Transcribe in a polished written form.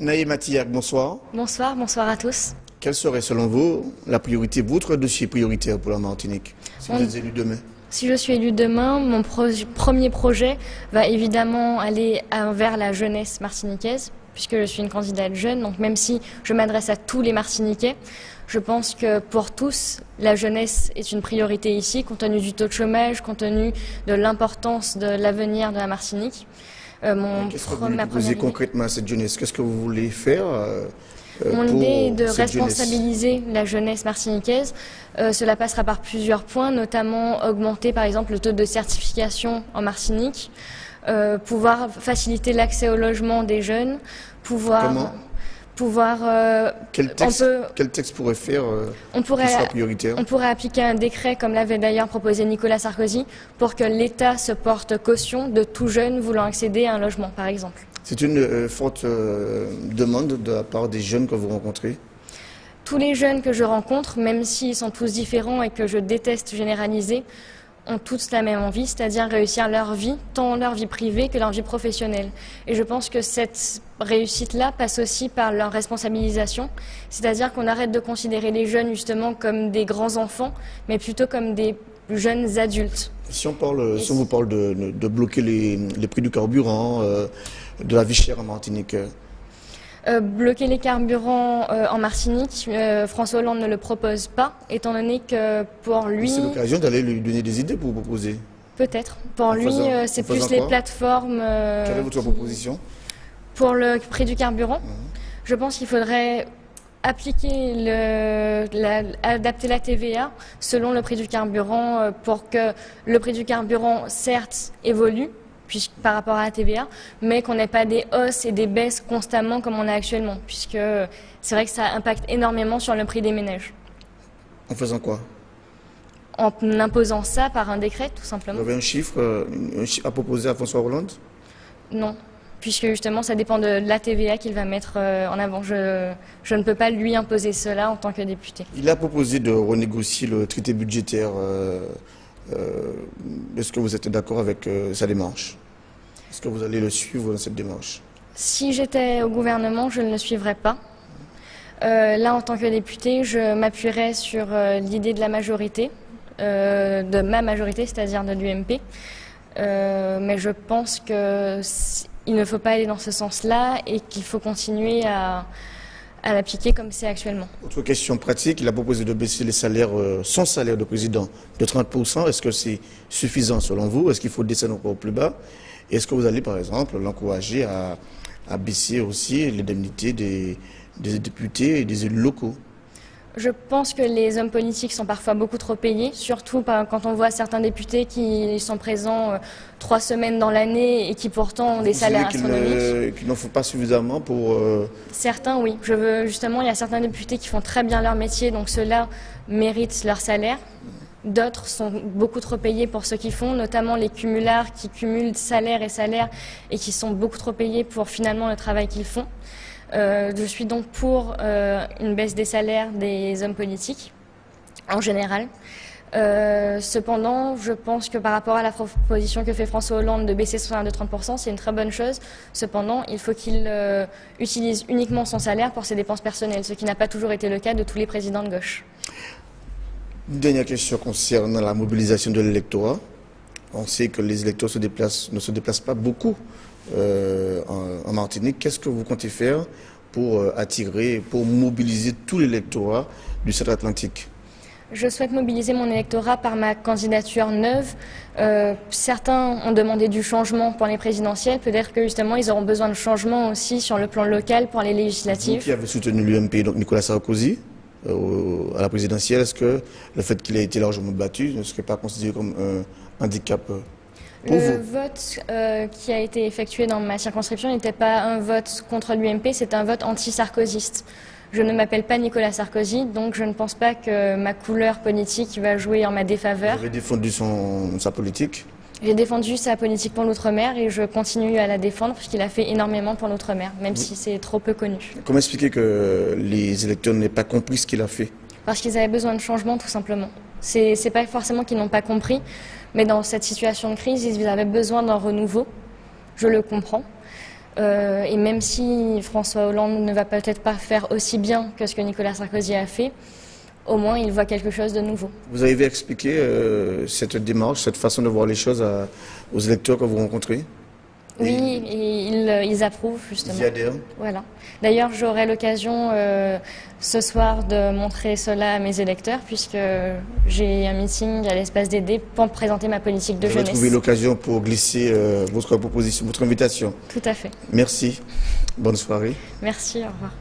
Naïma Tiak, bonsoir. Bonsoir, bonsoir à tous. Quelle serait selon vous la priorité, votre dossier prioritaire pour la Martinique, si vous êtes élu demain? Si je suis élue demain, mon premier projet va évidemment aller vers la jeunesse martiniquaise, puisque je suis une candidate jeune, donc même si je m'adresse à tous les Martiniquais, je pense que pour tous, la jeunesse est une priorité ici, compte tenu du taux de chômage, compte tenu de l'importance de l'avenir de la Martinique. Qu'est-ce que vous voulez proposer concrètement à cette jeunesse? Qu'est-ce que vous voulez faire Mon pour idée est de cette responsabiliser la jeunesse martiniquaise. Cela passera par plusieurs points, notamment augmenter par exemple le taux de certification en Martinique, pouvoir faciliter l'accès au logement des jeunes, Quel texte pourrait faire qui soit prioritaire? On pourrait appliquer un décret, comme l'avait d'ailleurs proposé Nicolas Sarkozy, pour que l'État se porte caution de tout jeune voulant accéder à un logement, par exemple. C'est une forte demande de la part des jeunes que vous rencontrez? Tous les jeunes que je rencontre, même s'ils sont tous différents et que je déteste généraliser, ont tous la même envie, c'est-à-dire réussir leur vie, tant leur vie privée que leur vie professionnelle. Et je pense que cette réussite-là passe aussi par leur responsabilisation, c'est-à-dire qu'on arrête de considérer les jeunes justement comme des grands enfants, mais plutôt comme des jeunes adultes. Si on vous parle de bloquer les prix du carburant, de la vie chère en Martinique. Bloquer les carburants en Martinique, François Hollande ne le propose pas, étant donné que pour lui... C'est l'occasion d'aller lui donner des idées pour vous proposer. Peut-être. Pour lui, c'est plus les plateformes... Quelle est votre proposition? Pour le prix du carburant, je pense qu'il faudrait appliquer adapter la TVA selon le prix du carburant pour que le prix du carburant, certes, évolue, par rapport à la TVA, mais qu'on n'ait pas des hausses et des baisses constamment comme on a actuellement, puisque c'est vrai que ça impacte énormément sur le prix des ménages. En faisant quoi? En imposant ça par un décret, tout simplement. Vous avez un chiffre à proposer à François Hollande? Non, puisque justement ça dépend de la TVA qu'il va mettre en avant. Je ne peux pas lui imposer cela en tant que député. Il a proposé de renégocier le traité budgétaire. Est-ce que vous êtes d'accord avec sa démarche? Est-ce que vous allez le suivre dans cette démarche? Si j'étais au gouvernement, je ne le suivrais pas. Là, en tant que député, je m'appuierais sur l'idée de la majorité, de ma majorité, c'est-à-dire de l'UMP. Mais je pense qu'il ne faut pas aller dans ce sens-là et qu'il faut continuer à l'appliquer comme c'est actuellement. Autre question pratique, il a proposé de baisser les salaires, son salaire de président de 30%. Est-ce que c'est suffisant selon vous? Est-ce qu'il faut descendre encore plus bas? Est-ce que vous allez par exemple l'encourager à baisser aussi l'indemnité des députés et des élus locaux? Je pense que les hommes politiques sont parfois beaucoup trop payés, surtout quand on voit certains députés qui sont présents 3 semaines dans l'année et qui pourtant ont des salaires astronomiques. Qu'il n'en faut pas suffisamment pour... Certains, oui. Justement, il y a certains députés qui font très bien leur métier, donc ceux-là méritent leur salaire. D'autres sont beaucoup trop payés pour ce qu'ils font, notamment les cumulards qui cumulent salaire et qui sont beaucoup trop payés pour finalement le travail qu'ils font. Je suis donc pour une baisse des salaires des hommes politiques, en général. Cependant, je pense que par rapport à la proposition que fait François Hollande de baisser son salaire de 30%, c'est une très bonne chose. Cependant, il faut qu'il utilise uniquement son salaire pour ses dépenses personnelles, ce qui n'a pas toujours été le cas de tous les présidents de gauche. Une dernière question concernant la mobilisation de l'électorat. On sait que les électeurs ne se déplacent pas beaucoup en Martinique. Qu'est-ce que vous comptez faire pour attirer, pour mobiliser tout l'électorat du centre atlantique? Je souhaite mobiliser mon électorat par ma candidature neuve. Certains ont demandé du changement pour les présidentielles. Peut-être que justement ils auront besoin de changement aussi sur le plan local pour les législatives. Vous qui avez soutenu l'UMP, donc Nicolas Sarkozy, à la présidentielle, est-ce que le fait qu'il ait été largement battu ne serait pas considéré comme un handicap pour vous? Le vote qui a été effectué dans ma circonscription n'était pas un vote contre l'UMP, c'est un vote anti-sarkozyste. Je ne m'appelle pas Nicolas Sarkozy, donc je ne pense pas que ma couleur politique va jouer en ma défaveur. Vous avez défendu sa politique? J'ai défendu sa politique pour l'outre-mer et je continue à la défendre puisqu'il a fait énormément pour l'outre-mer, même si c'est trop peu connu. Comment expliquer que les électeurs n'aient pas compris ce qu'il a fait? Parce qu'ils avaient besoin de changement, tout simplement. C'est pas forcément qu'ils n'ont pas compris, mais dans cette situation de crise, ils avaient besoin d'un renouveau. Je le comprends. Et même si François Hollande ne va peut-être pas faire aussi bien que ce que Nicolas Sarkozy a fait, au moins il voit quelque chose de nouveau. Vous avez expliqué cette démarche, cette façon de voir les choses aux électeurs que vous rencontrez? Oui, et ils approuvent justement. Ils y adhèrent? Voilà. D'ailleurs, j'aurai l'occasion ce soir de montrer cela à mes électeurs puisque j'ai un meeting à l'Espace DD pour présenter ma politique de jeunesse. Vous avez trouvé l'occasion pour glisser votre proposition, votre invitation. Tout à fait. Merci. Bonne soirée. Merci, au revoir.